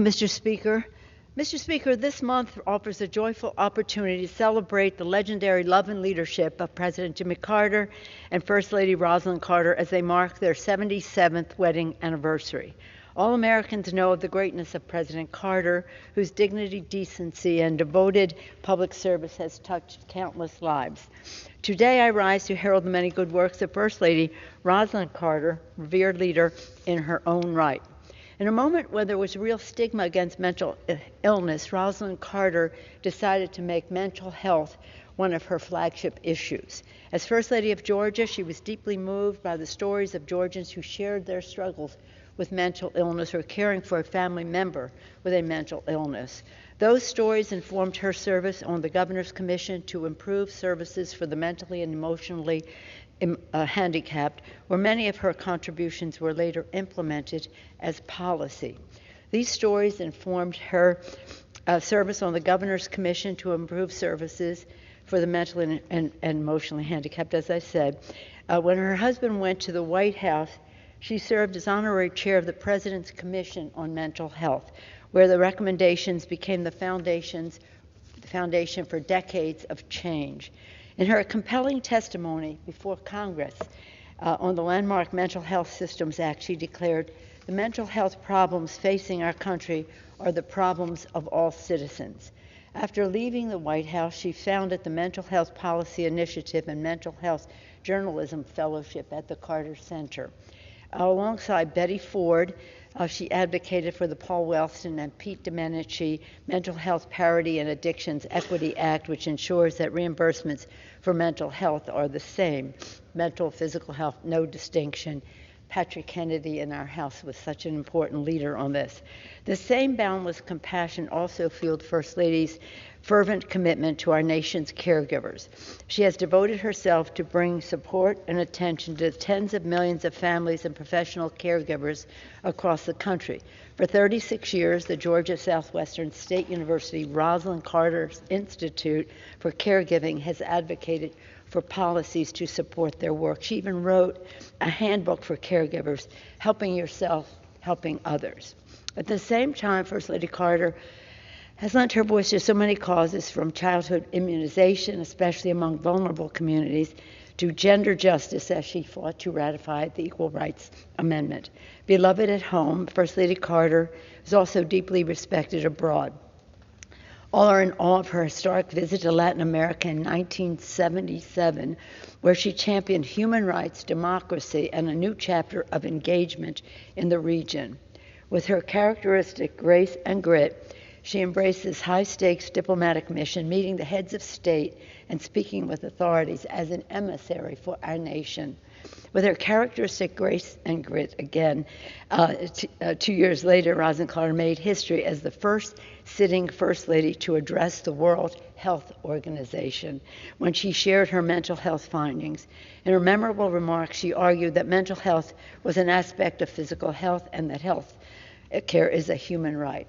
Mr. Speaker. Mr. Speaker, this month offers a joyful opportunity to celebrate the legendary love and leadership of President Jimmy Carter and First Lady Rosalynn Carter as they mark their 77th wedding anniversary. All Americans know of the greatness of President Carter, whose dignity, decency, and devoted public service has touched countless lives. Today, I rise to herald the many good works of First Lady Rosalynn Carter, revered leader in her own right. In a moment when there was real stigma against mental illness, Rosalynn Carter decided to make mental health one of her flagship issues. As First Lady of Georgia, she was deeply moved by the stories of Georgians who shared their struggles with mental illness or caring for a family member with a mental illness. Those stories informed her service on the Governor's Commission to improve services for the mentally and emotionally handicapped, where many of her contributions were later implemented as policy. These stories informed her service on the Governor's Commission to improve services for the mentally and emotionally handicapped, as I said. When her husband went to the White House, she served as honorary chair of the President's Commission on Mental Health, where the recommendations became the foundation for decades of change. In her compelling testimony before Congress on the landmark Mental Health Systems Act, she declared, "The mental health problems facing our country are the problems of all citizens." After leaving the White House, she founded the Mental Health Policy Initiative and Mental Health Journalism Fellowship at the Carter Center. Alongside Betty Ford, she advocated for the Paul Wellstone and Pete Domenici Mental Health Parity and Addictions Equity Act, which ensures that reimbursements for mental health are the same. Mental, physical health, no distinction. Patrick Kennedy in our House was such an important leader on this. The same boundless compassion also fueled First Lady's fervent commitment to our nation's caregivers. She has devoted herself to bring support and attention to tens of millions of families and professional caregivers across the country. For 36 years, the Georgia Southwestern State University Rosalynn Carter Institute for Caregiving has advocated for policies to support their work. She even wrote a handbook for caregivers, Helping Yourself, Helping Others. At the same time, First Lady Carter has lent her voice to so many causes, from childhood immunization, especially among vulnerable communities, to gender justice as she fought to ratify the Equal Rights Amendment. Beloved at home, First Lady Carter is also deeply respected abroad. All are in awe of her historic visit to Latin America in 1977, where she championed human rights, democracy, and a new chapter of engagement in the region. With her characteristic grace and grit, she embraced this high-stakes diplomatic mission, meeting the heads of state and speaking with authorities as an emissary for our nation. With her characteristic grace and grit, again, 2 years later, Rosalynn Carter made history as the first sitting First Lady to address the World Health Organization when she shared her mental health findings. In her memorable remarks, she argued that mental health was an aspect of physical health and that health care is a human right.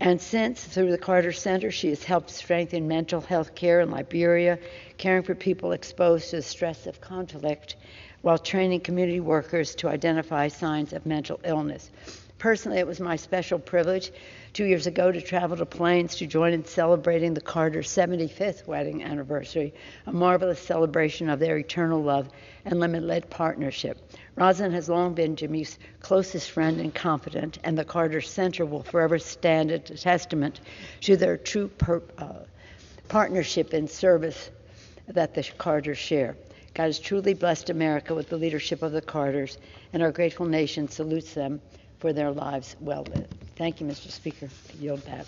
And since, through the Carter Center, she has helped strengthen mental health care in Liberia, caring for people exposed to the stress of conflict, while training community workers to identify signs of mental illness. Personally, it was my special privilege 2 years ago to travel to Plains to join in celebrating the Carter's 75th wedding anniversary, a marvelous celebration of their eternal love and limited partnership. Rosalynn has long been Jimmy's closest friend and confidant, and the Carter Center will forever stand as a testament to their true partnership and service that the Carters share. God has truly blessed America with the leadership of the Carters, and our grateful nation salutes them for their lives well lived. Thank you, Mr. Speaker. I yield back.